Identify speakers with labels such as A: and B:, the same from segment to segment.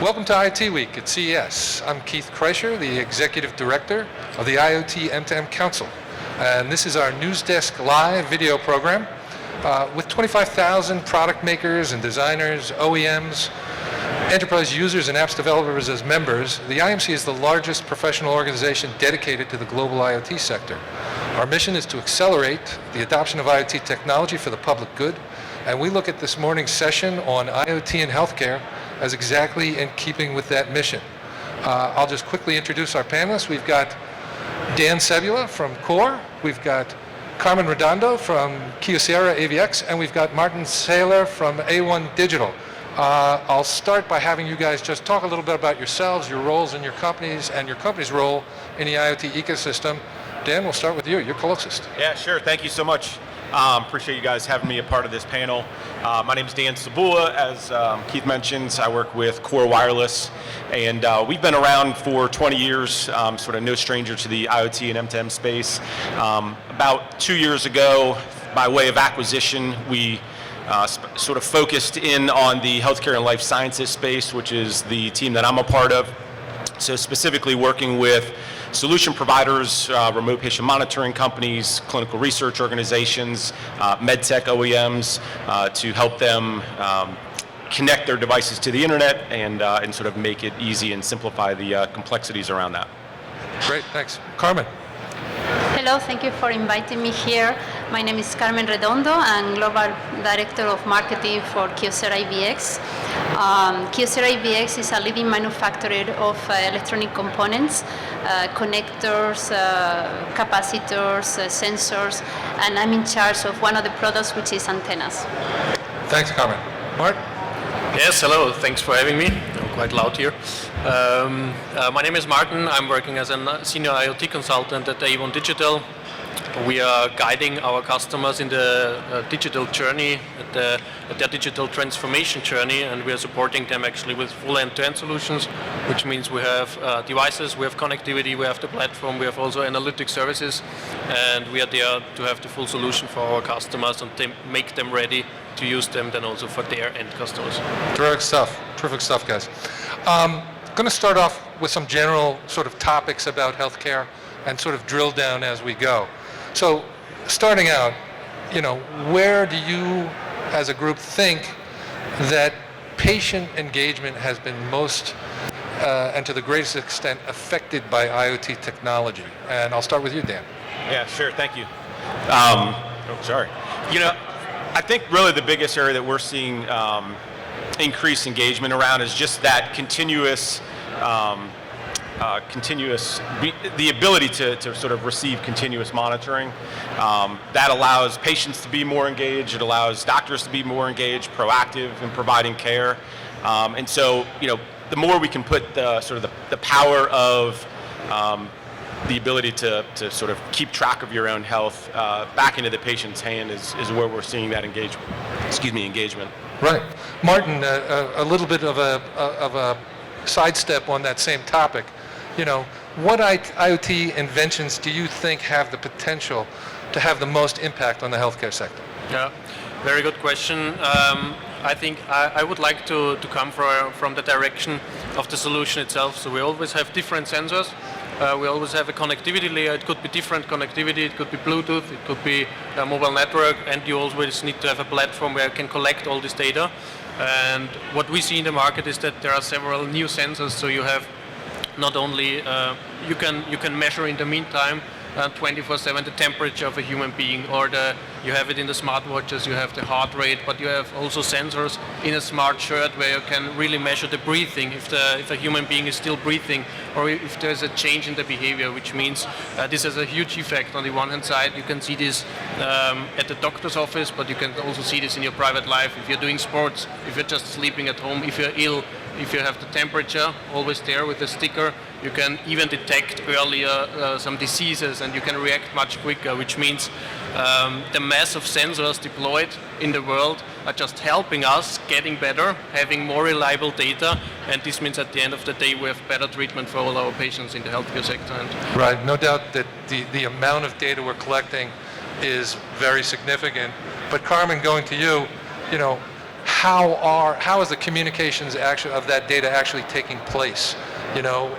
A: Welcome to IoT Week at CES. I'm Keith Kreisher, the Executive Director of the IoT M2M Council. And this is our Newsdesk live video program with 25,000 product makers and designers, OEMs, enterprise users and apps developers as members. The IMC is the largest professional organization dedicated to the global IoT sector. Our mission is to accelerate the adoption of IoT technology for the public good, and we look at this morning's session on IoT and healthcare as exactly in keeping with that mission. I'll just quickly introduce our panelists. We've got Dan Cebula from Core, we've got Carmen Redondo from KYOCERA AVX, and we've got Martin Saylor from A1 Digital. I'll start by having you guys just talk a little bit about yourselves, your roles in your companies, and your company's role in the IoT ecosystem. Dan, we'll start with you. You're closest.
B: Yeah, sure. Thank you so much. Appreciate you guys having me a part of this panel. My name is Dan Cebula. As Keith mentioned, I work with Core Wireless, and we've been around for 20 years, sort of no stranger to the IoT and M2M space. About 2 years ago, by way of acquisition, we sort of focused in on the healthcare and life sciences space, which is the team that I'm a part of. So specifically working with solution providers, remote patient monitoring companies, clinical research organizations, medtech OEMs, to help them connect their devices to the internet and sort of make it easy and simplify the complexities around that.
A: Great, thanks. Carmen.
C: Hello, thank you for inviting me here. My name is Carmen Redondo. I'm Global Director of Marketing for KYOCERA AVX. KYOCERA AVX is a leading manufacturer of electronic components, connectors, capacitors, sensors, and I'm in charge of one of the products, which is antennas.
A: Thanks, Carmen. Mark?
D: Yes, hello. Thanks for having me. I'm quite loud here. My name is Martin. I'm working as a senior IoT consultant at A1 Digital. We are guiding our customers in the digital journey, at their digital transformation journey, and we are supporting them actually with full end-to-end solutions, which means we have devices, we have connectivity, we have the platform, we have also analytic services, and we are there to have the full solution for our customers and make them ready to use them then also for their end customers.
A: Terrific stuff, guys. Going to start off with some general sort of topics about healthcare and sort of drill down as we go. So starting out, where do you as a group think that patient engagement has been most and to the greatest extent affected by IoT technology? And I'll start with you, Dan.
B: Yeah, sure. Thank you. I think really the biggest area that we're seeing increased engagement around is just that continuous, the ability to sort of receive continuous monitoring. That allows patients to be more engaged. It allows doctors to be more engaged, proactive in providing care. And so, the more we can put the power of the ability to sort of keep track of your own health back into the patient's hand is where we're seeing that engagement.
A: Right. Martin, a little bit of a sidestep on that same topic. What IoT inventions do you think have the potential to have the most impact on the healthcare sector?
D: Yeah, very good question. I think I would like to come from the direction of the solution itself. So we always have different sensors. We always have a connectivity layer. It could be different connectivity. It could be Bluetooth. It could be a mobile network. And you always need to have a platform where you can collect all this data. And what we see in the market is that there are several new sensors. So you have not only you can measure in the meantime 24/7 the temperature of a human being, or you have it in the smartwatches, you have the heart rate, but you have also sensors in a smart shirt where you can really measure the breathing, if a human being is still breathing, or if there's a change in the behavior, which means this has a huge effect. On the one hand side, you can see this at the doctor's office, but you can also see this in your private life. If you're doing sports, if you're just sleeping at home, if you're ill, if you have the temperature always there with a sticker, you can even detect earlier some diseases, and you can react much quicker, which means the mass of sensors deployed in the world are just helping us getting better, having more reliable data, and this means at the end of the day we have better treatment for all our patients in the healthcare sector.
A: Right, no doubt that the amount of data we're collecting is very significant. But Carmen, going to you, how is the communications of that data actually taking place? You know,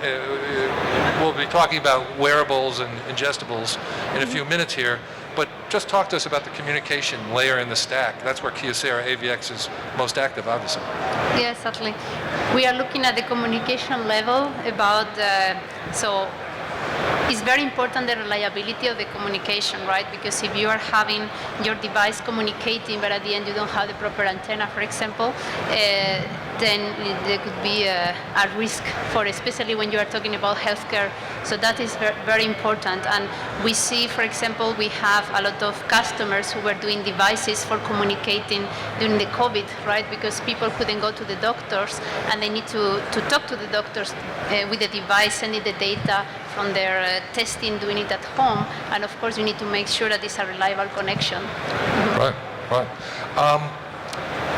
A: we'll be talking about wearables and ingestibles in a few minutes here, but just talk to us about the communication layer in the stack. That's where KYOCERA AVX is most active, obviously.
C: Yes, certainly. We are looking at the communication level about, so it's very important the reliability of the communication, right? Because if you are having your device communicating, but at the end you don't have the proper antenna, for example, then there could be a risk for, especially when you are talking about healthcare. So that is very important. And we see, for example, we have a lot of customers who were doing devices for communicating during the COVID, right? Because people couldn't go to the doctors and they need to talk to the doctors with the device, sending the data from their testing, doing it at home. And of course, you need to make sure that it's a reliable connection.
A: Right, right.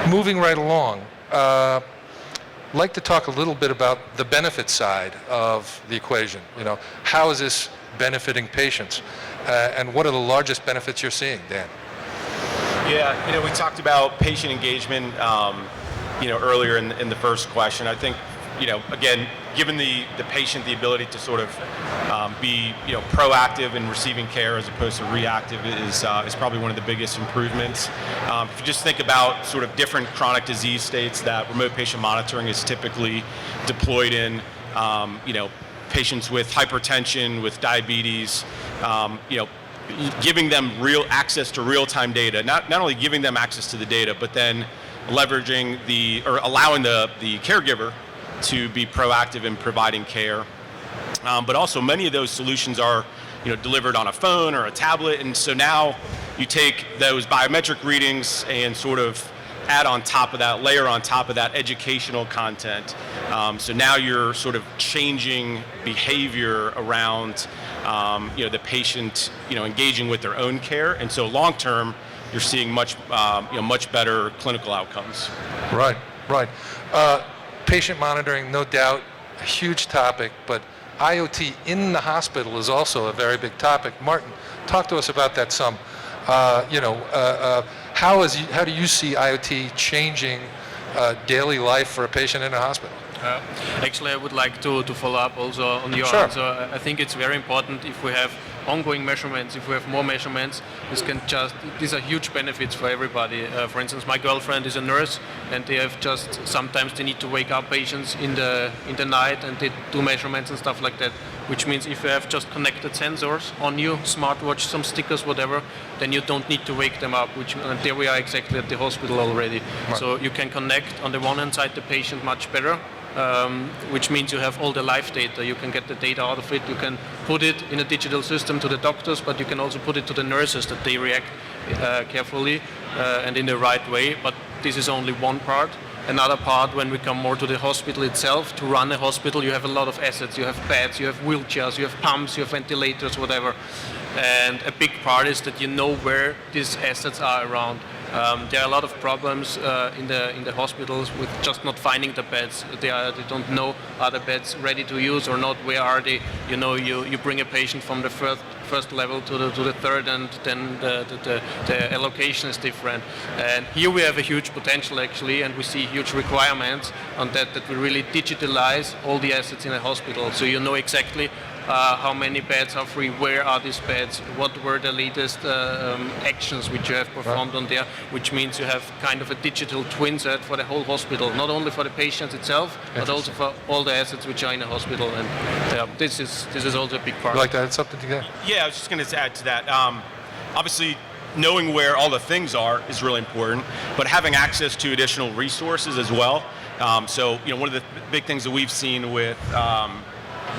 A: Moving right along, like to talk a little bit about the benefit side of the equation. You know, how is this benefiting patients? And what are the largest benefits you're seeing, Dan?
B: Yeah, you know, we talked about patient engagement, you know, earlier in the first question. I think, you know, again, giving the patient the ability to sort of be, you know, proactive in receiving care as opposed to reactive is probably one of the biggest improvements. If you just think about sort of different chronic disease states that remote patient monitoring is typically deployed in, you know, patients with hypertension, with diabetes, you know, giving them real access to real-time data, not only giving them access to the data, but then leveraging or allowing the caregiver to be proactive in providing care. But also many of those solutions are, you know, delivered on a phone or a tablet, and so now you take those biometric readings and sort of add on top of that, layer on top of that educational content. So now you're sort of changing behavior around, you know, the patient, you know, engaging with their own care, and so long term, you're seeing much, you know, much better clinical outcomes.
A: Right, right. Patient monitoring, no doubt, a huge topic, but IoT in the hospital is also a very big topic. Martin, talk to us about that some. You know, how do you see IoT changing daily life for a patient in a hospital?
D: Actually, I would like to follow up also on your
A: Sure.
D: answer. I think it's very important if we have ongoing measurements, if we have more measurements, these are huge benefits for everybody. For instance, my girlfriend is a nurse, and they have sometimes they need to wake up patients in the night, and they do measurements and stuff like that, which means if you have just connected sensors on your smartwatch, some stickers, whatever, then you don't need to wake them up, and there we are exactly at the hospital already.
A: Right.
D: So you can connect on the one hand side the patient much better, which means you have all the live data. You can get the data out of it. You can put it in a digital system to the doctors, but you can also put it to the nurses that they react carefully and in the right way. But this is only one part. Another part, when we come more to the hospital itself, to run a hospital, you have a lot of assets. You have beds, you have wheelchairs, you have pumps, you have ventilators, whatever. And a big part is that you know where these assets are around. There are a lot of problems in the hospitals with just not finding the beds. They don't know, are the beds ready to use or not? Where are they? You know, you bring a patient from the first level to the third, and then the allocation is different. And here we have a huge potential actually, and we see huge requirements on that we really digitalize all the assets in a hospital. So you know exactly how many beds are free, where are these beds, what were the latest actions which you have performed on there, which means you have kind of a digital twin set for the whole hospital, not only for the patients itself, but also for all the assets which are in the hospital. And this is also a big part.
A: Would you like to add something to that?
B: Yeah, I was just going to add to that. Obviously, knowing where all the things are is really important, but having access to additional resources as well. So, you know, one of the big things that we've seen with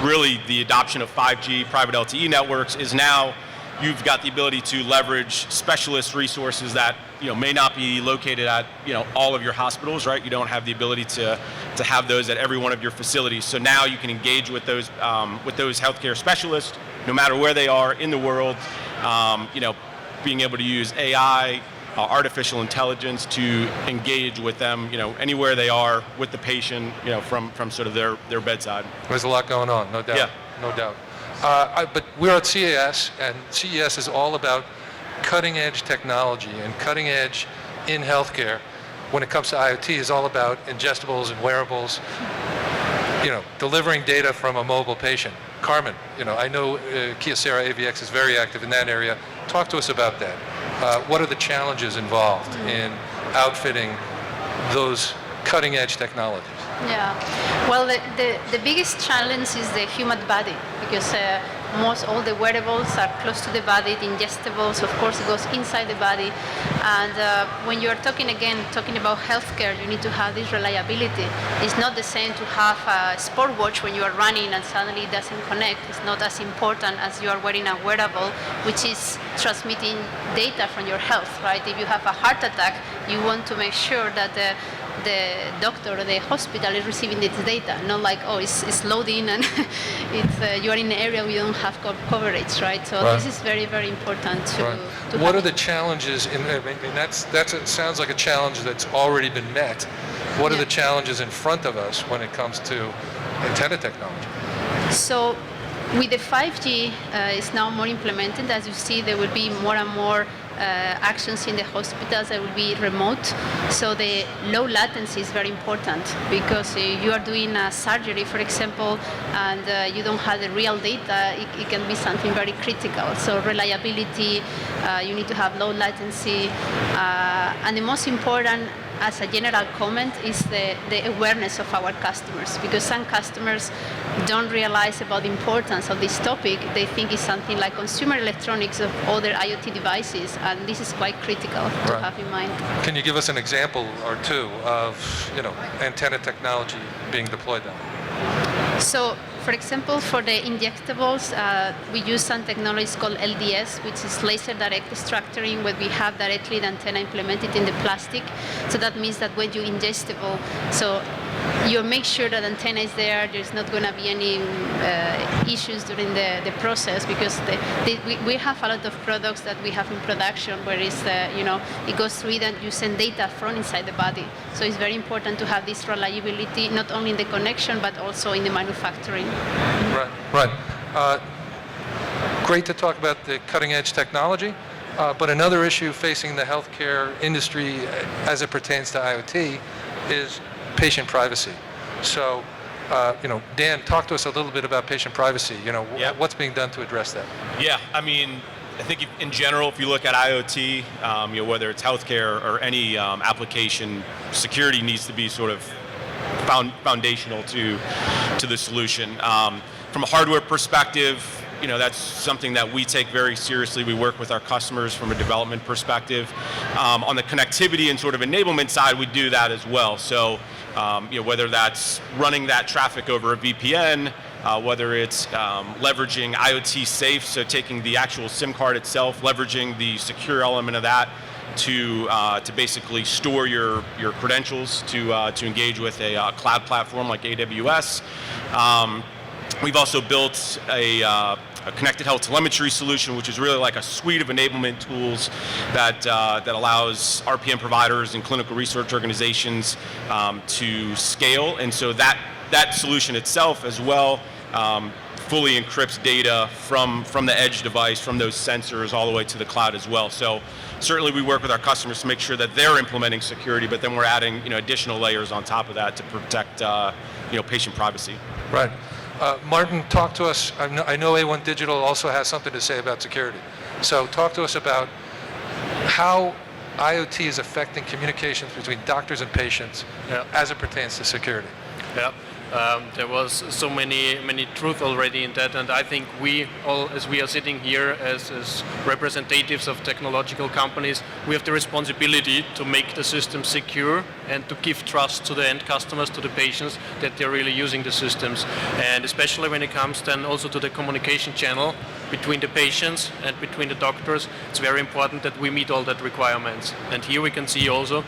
B: really the adoption of 5G private LTE networks is now you've got the ability to leverage specialist resources that, you know, may not be located at, you know, all of your hospitals, right? You don't have the ability to have those at every one of your facilities. So now you can engage with those healthcare specialists, no matter where they are in the world. You know, being able to use AI, artificial intelligence to engage with them, you know, anywhere they are with the patient, you know, from sort of their bedside.
A: There's a lot going on, no doubt.
B: Yeah.
A: No doubt. But we're at CES, and CES is all about cutting edge technology and cutting edge in healthcare. when it comes to IoT is all about ingestibles and wearables, delivering data from a mobile patient. Carmen, I know KYOCERA AVX is very active in that area. Talk to us about that. What are the challenges involved in outfitting those cutting-edge technologies?
C: Yeah, well, the biggest challenge is the human body, because most all the wearables are close to the body. The ingestibles, of course, it goes inside the body. And when you are talking about healthcare, you need to have this reliability. It's not the same to have a sport watch when you are running and suddenly it doesn't connect. It's not as important as you are wearing a wearable, which is transmitting data from your health, right? If you have a heart attack, you want to make sure that the doctor or the hospital is receiving this data, not like, it's loading and you are in an area where you don't have coverage, right? So this is very, very important to
A: What are the challenges that sounds like a challenge that's already been met. What are the challenges in front of us when it comes to antenna technology?
C: So with the 5G, it's now more implemented. As you see, there will be more and more actions in the hospitals that will be remote. So the low latency is very important, because you are doing a surgery, for example, and you don't have the real data, it can be something very critical. So reliability, you need to have low latency, and the most important, as a general comment, is the awareness of our customers, because some customers don't realize about the importance of this topic. They think it's something like consumer electronics of other IoT devices, and this is quite critical to have in mind.
A: Can you give us an example or two of antenna technology being deployed then?
C: So, for example, for the injectables, we use some technologies called LDS, which is laser direct structuring, where we have directly the antenna implemented in the plastic. So that means that when you ingestible, so you make sure that antenna is there. There's not going to be any issues during the process, because we have a lot of products that we have in production where it goes through it and you send data from inside the body. So it's very important to have this reliability, not only in the connection but also in the manufacturing.
A: Right. Great to talk about the cutting edge technology, but another issue facing the healthcare industry as it pertains to IoT is patient privacy. So, Dan, talk to us a little bit about patient privacy. What's being done to address that?
B: Yeah, I think in general, if you look at IoT, whether it's healthcare or any application, security needs to be sort of foundational to the solution. From a hardware perspective, that's something that we take very seriously. We work with our customers from a development perspective. On the connectivity and sort of enablement side, we do that as well. So, whether that's running that traffic over a VPN, whether it's leveraging IoT safe, so taking the actual SIM card itself, leveraging the secure element of that to basically store your credentials to engage with a cloud platform like AWS. We've also built a connected health telemetry solution, which is really like a suite of enablement tools that allows RPM providers and clinical research organizations to scale. And so that solution itself as well fully encrypts data from the edge device, from those sensors all the way to the cloud as well. So certainly we work with our customers to make sure that they're implementing security, but then we're adding additional layers on top of that to protect patient privacy.
A: Right. Martin, talk to us. I know A1 Digital also has something to say about security. So talk to us about how IoT is affecting communications between doctors and patients as it pertains to security.
D: Yeah. There was so many truth already in that, and I think we all, as we are sitting here as representatives of technological companies, we have the responsibility to make the system secure and to give trust to the end customers, to the patients, that they're really using the systems. And especially when it comes then also to the communication channel between the patients and between the doctors, it's very important that we meet all that requirements. And here we can see also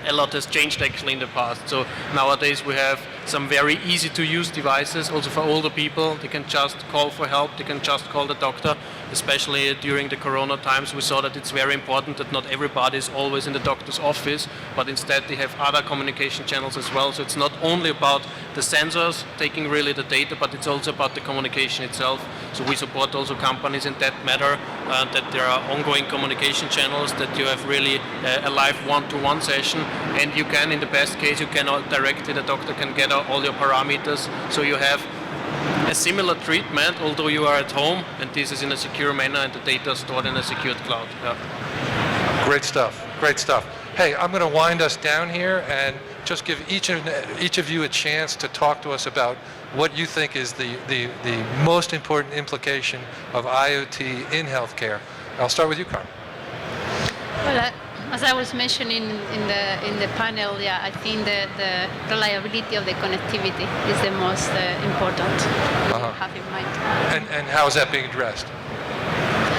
D: a lot has changed actually in the past. So nowadays we have some very easy to use devices also for older people. They can just call for help, they can just call the doctor. Especially during the corona times, we saw that it's very important that not everybody is always in the doctor's office, but instead they have other communication channels as well. So it's not only about the sensors taking really the data, but it's also about the communication itself. So we support also companies in that matter, that there are ongoing communication channels, that you have really a live one-to-one session, and you can, in the best case, you can directly, the doctor can get all your parameters, so you have a similar treatment, although you are at home, and this is in a secure manner, and the data is stored in a secured cloud. Yeah.
A: Great stuff. Great stuff. Hey, I'm going to wind us down here and just give each of you a chance to talk to us about what you think is the most important implication of IoT in healthcare. I'll start with you, Carmen.
C: Well, as I was mentioning in the panel, yeah, I think the reliability of the connectivity is the most important to have in mind.
A: And how is that being addressed?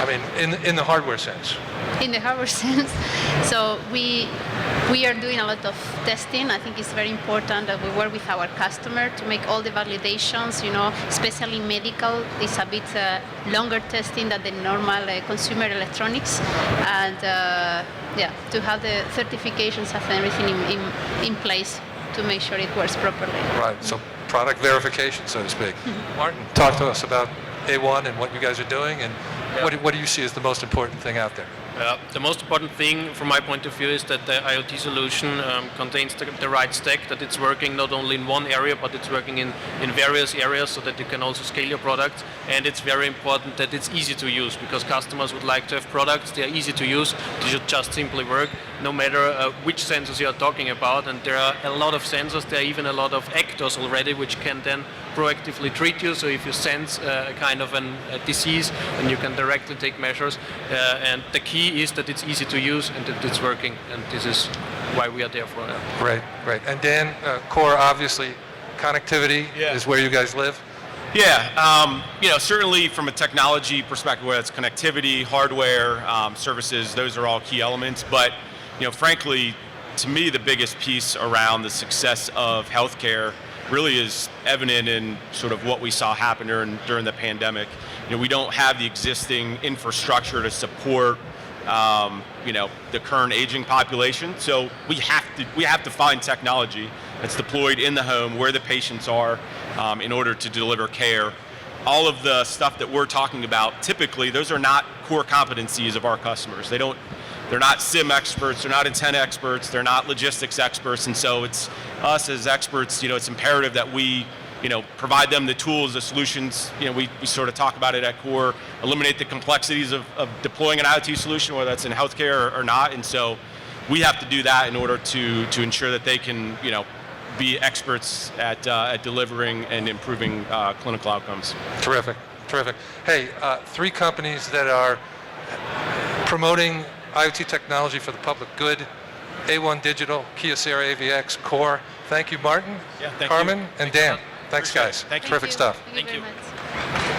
A: I mean, in the hardware sense.
C: In the hardware sense, so we are doing a lot of testing. I think it's very important that we work with our customer to make all the validations. You know, especially medical is a bit longer testing than the normal consumer electronics, and yeah, to have the certifications and everything in place to make sure it works properly.
A: Right. So product verification, so to speak. Martin, talk to us about A1 and what you guys are doing, and what do you see as the most important thing out there?
D: The most important thing from my point of view is that the IoT solution contains the right stack, that it's working not only in one area, but it's working in various areas so that you can also scale your products. And it's very important that it's easy to use, because customers would like to have products, they are easy to use, they should just simply work, no matter which sensors you are talking about. And there are a lot of sensors, there are even a lot of actors already, which can then proactively treat you. So if you sense a kind of a disease, then you can directly take measures. And the key is that it's easy to use and that it's working, and this is why we are there for it.
A: Great, great. And Dan, core, obviously, connectivity is where you guys live.
B: Yeah, certainly from a technology perspective, whether it's connectivity, hardware, services, those are all key elements. But, frankly, to me, the biggest piece around the success of healthcare really is evident in sort of what we saw happen during the pandemic. We don't have the existing infrastructure to support the current aging population. So we have to find technology that's deployed in the home where the patients are in order to deliver care. All of the stuff that we're talking about, typically, those are not core competencies of our customers. They're not SIM experts, they're not antenna experts, they're not logistics experts, and so it's us as experts, it's imperative that we provide them the tools, the solutions. We sort of talk about it at Core, eliminate the complexities of deploying an IoT solution, whether that's in healthcare or not. And so we have to do that in order to ensure that they can, be experts at delivering and improving clinical outcomes.
A: Terrific, terrific. Hey, 3 companies that are promoting IoT technology for the public good: A1 Digital, KYOCERA AVX, Core. Thank you, Martin,
B: Yeah, thank
A: Carmen,
B: you.
A: and Dan. Thanks, guys.
B: Thank you.
A: Terrific stuff.
C: Thank you very much.